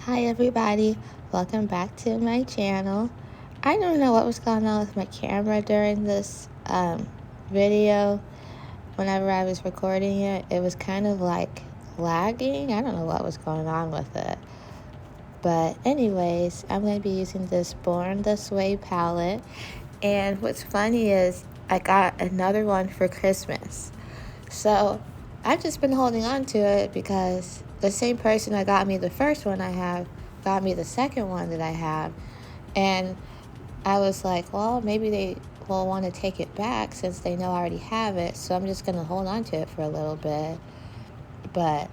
Hi everybody, welcome back to my channel. I don't know what was going on with my camera during this video. Whenever I was recording it, it was kind of like lagging. I don't know what was going on with it. But anyways, I'm going to be using this Born This Way palette. And what's funny is I got another one for Christmas. So I've just been holding on to it because the same person that got me the first one I have got me the second one that I have. And I was like, well, maybe they will want to take it back since they know I already have it. So I'm just going to hold on to it for a little bit. But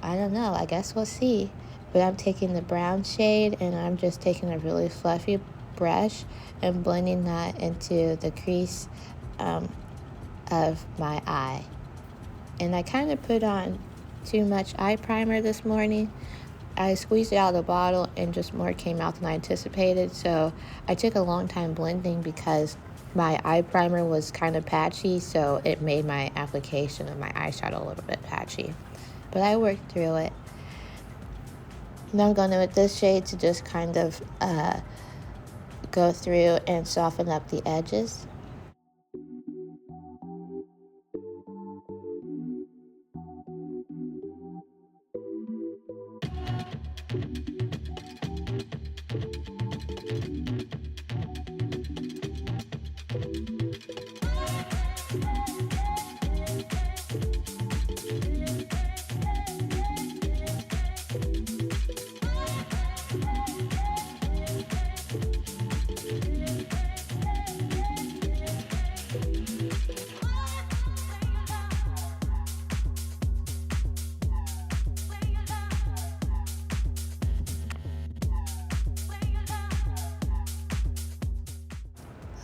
I don't know. I guess we'll see. But I'm taking the brown shade and I'm just taking a really fluffy brush and blending that into the crease of my eye. And I kind of put on too much eye primer this morning. I squeezed it out of the bottle and just more came out than I anticipated. So I took a long time blending because my eye primer was kind of patchy. So it made my application of my eyeshadow a little bit patchy. But I worked through it. Now I'm going in with this shade to just kind of go through and soften up the edges.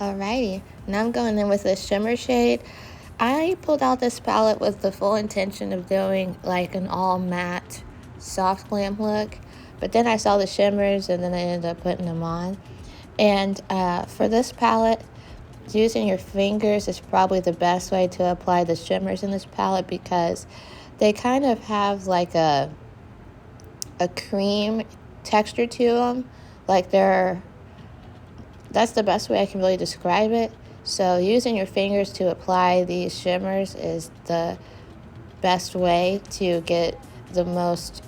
Alrighty, now I'm going in with a shimmer shade. I pulled out this palette with the full intention of doing like an all matte soft glam look, but then I saw the shimmers and then I ended up putting them on. And for this palette, using your fingers is probably the best way to apply the shimmers in this palette because they kind of have like a cream texture to them, like that's the best way I can really describe it. So using your fingers to apply these shimmers is the best way to get the most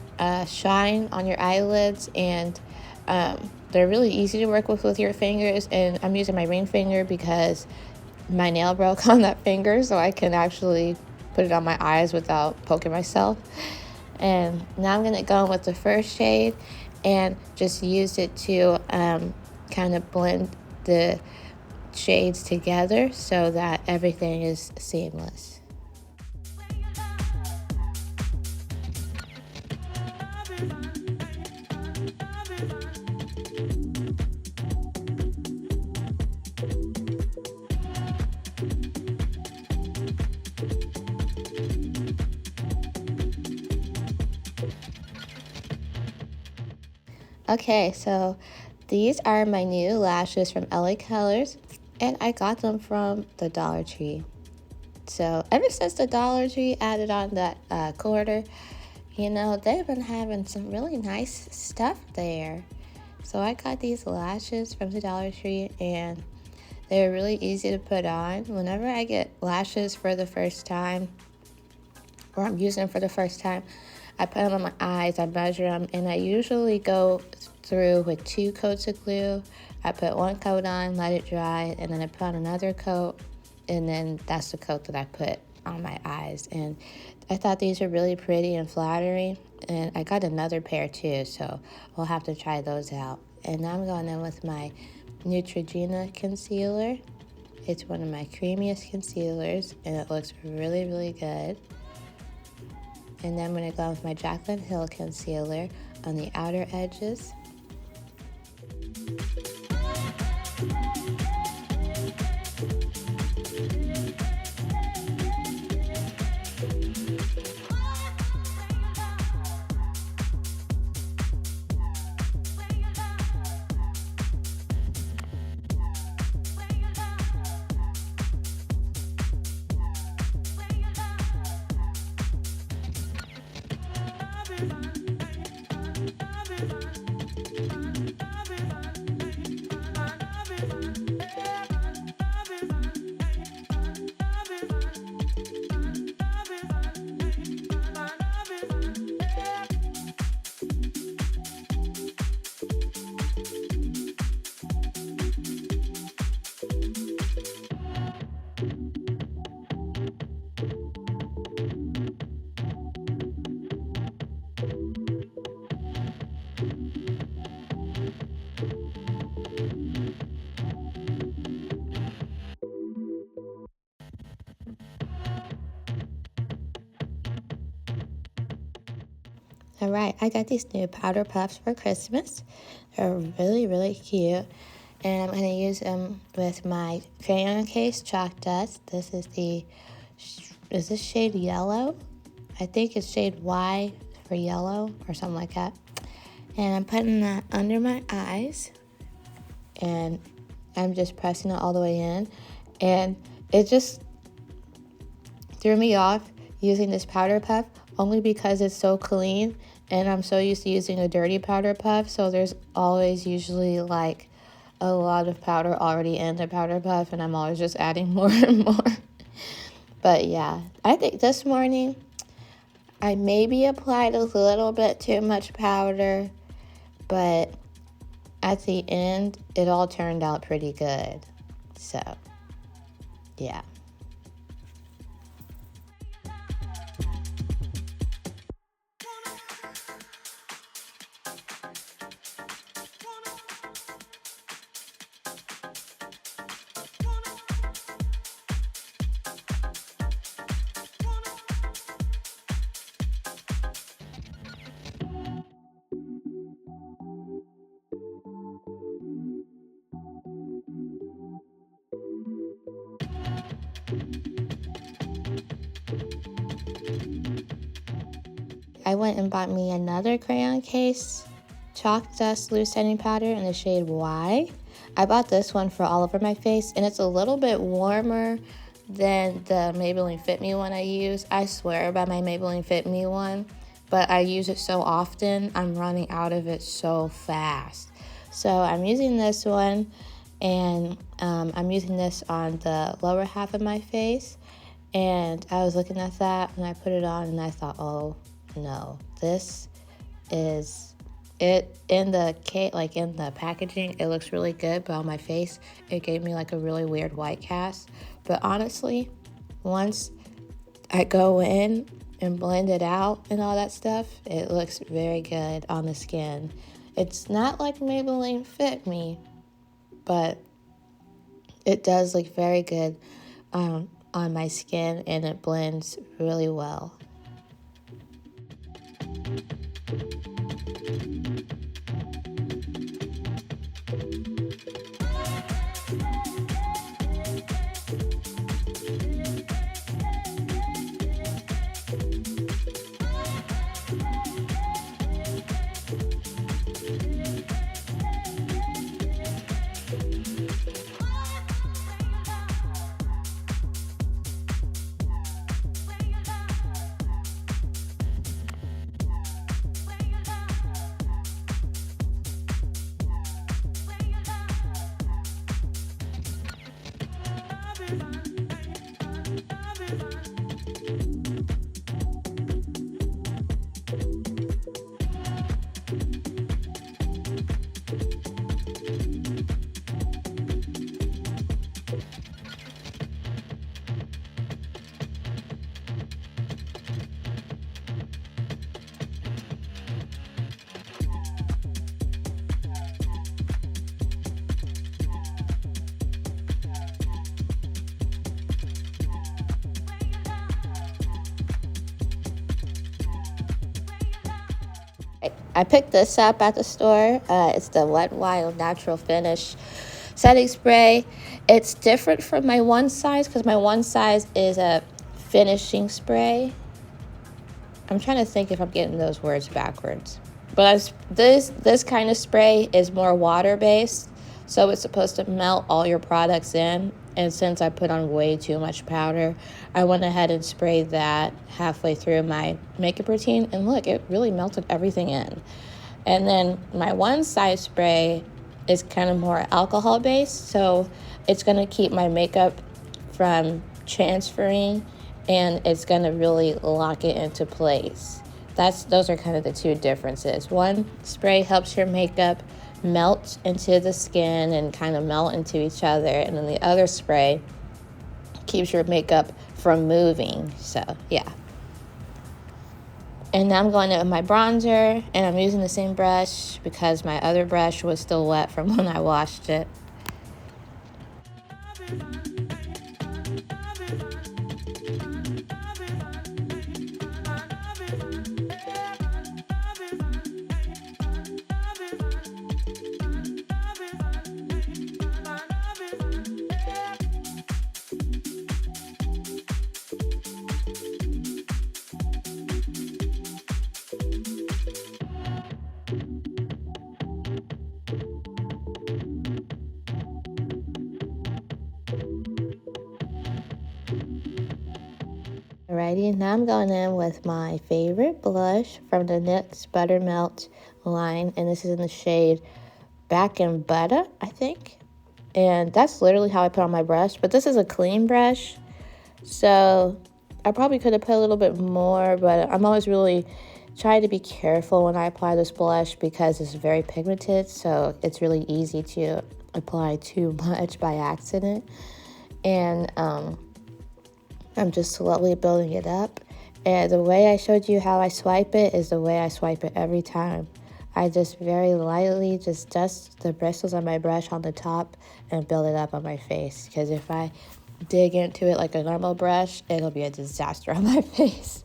shine on your eyelids, and they're really easy to work with your fingers. And I'm using my ring finger because my nail broke on that finger, so I can actually put it on my eyes without poking myself. And now I'm going to go in with the first shade and just use it to kind of blend the shades together so that everything is seamless. Okay, so these are my new lashes from LA Colors, and I got them from the Dollar Tree. So ever since the Dollar Tree added on that quarter, you know, they've been having some really nice stuff there. So I got these lashes from the Dollar Tree, and they're really easy to put on. Whenever I get lashes for the first time, or I'm using them for the first time, I put them on my eyes, I measure them, and I usually go through with 2 coats of glue. I put 1 coat on, let it dry, and then I put on another coat, and then that's the coat that I put on my eyes. And I thought these were really pretty and flattering, and I got another pair too, so we'll have to try those out. And now I'm going in with my Neutrogena concealer. It's one of my creamiest concealers, and it looks really, really good. And then I'm going to go with my Jaclyn Hill concealer on the outer edges. Alright, I got these new powder puffs for Christmas. They're really, really cute. And I'm going to use them with my crayon case chalk dust. This is is this shade yellow? I think it's shade Y for yellow or something like that. And I'm putting that under my eyes. And I'm just pressing it all the way in. And it just threw me off using this powder puff only because it's so clean. And I'm so used to using a dirty powder puff. So there's always usually like a lot of powder already in the powder puff. And I'm always just adding more and more. But yeah, I think this morning I maybe applied a little bit too much powder, but at the end, it all turned out pretty good. So, yeah. I went and bought me another crayon case, chalk dust loose setting powder in the shade Y. I bought this one for all over my face, and it's a little bit warmer than the Maybelline Fit Me one I use. I swear by my Maybelline Fit Me one, but I use it so often, I'm running out of it so fast. So I'm using this one, and I'm using this on the lower half of my face. And I was looking at that, and I put it on, and I thought, oh, no, this is it. In the cake, like in the packaging, it looks really good, but on my face it gave me like a really weird white cast. But honestly, once I go in and blend it out and all that stuff, it looks very good on the skin. It's not like Maybelline Fit Me, but it does look very good on my skin, and it blends really well. I picked this up at the store. It's the Wet n Wild Natural Finish setting spray. It's different from my one size because my one size is a finishing spray. I'm trying to think if I'm getting those words backwards. But this kind of spray is more water-based, so it's supposed to melt all your products in. And since I put on way too much powder, I went ahead and sprayed that halfway through my makeup routine. And look, it really melted everything in. And then my one size spray is kind of more alcohol-based, so it's going to keep my makeup from transferring, and it's going to really lock it into place. Those are kind of the two differences. One spray helps your makeup melt into the skin and kind of melt into each other, and then the other spray keeps your makeup from moving. So yeah. And now I'm going in with my bronzer, and I'm using the same brush because my other brush was still wet from when I washed it. Alrighty, now I'm going in with my favorite blush from the NYX Buttermelt line, and this is in the shade Back and Butter, I think. And that's literally how I put on my brush, but this is a clean brush, so I probably could have put a little bit more, but I'm always really trying to be careful when I apply this blush because it's very pigmented, so it's really easy to apply too much by accident. And I'm just slowly building it up. And the way I showed you how I swipe it is the way I swipe it every time. I just very lightly just dust the bristles on my brush on the top and build it up on my face. Because if I dig into it like a normal brush, it'll be a disaster on my face.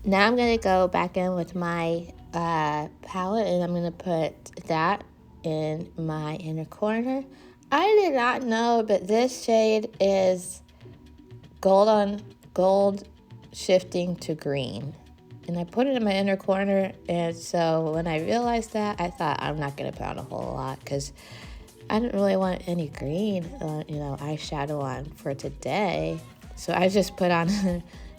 Now I'm going to go back in with my palette, and I'm going to put that in my inner corner. I did not know, but this shade is gold on gold shifting to green. And I put it in my inner corner, and so when I realized that, I thought I'm not going to put on a whole lot because I didn't really want any green, eyeshadow on for today. So I just put on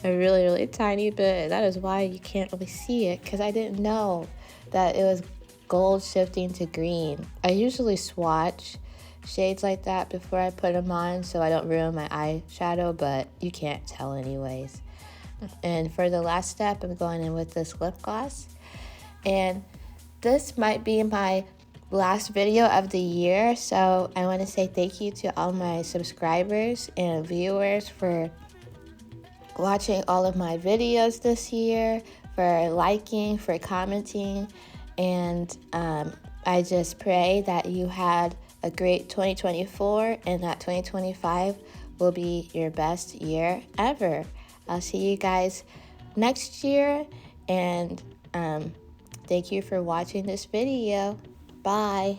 a really, really tiny bit. That is why you can't really see it, because I didn't know that it was gold shifting to green. I usually swatch shades like that before I put them on so I don't ruin my eyeshadow, but you can't tell anyways. And for the last step, I'm going in with this lip gloss. And this might be my last video of the year, so I want to say thank you to all my subscribers and viewers for watching all of my videos this year, for liking, for commenting, and I just pray that you had a great 2024 and that 2025 will be your best year ever. I'll see you guys next year, and thank you for watching this video. Bye.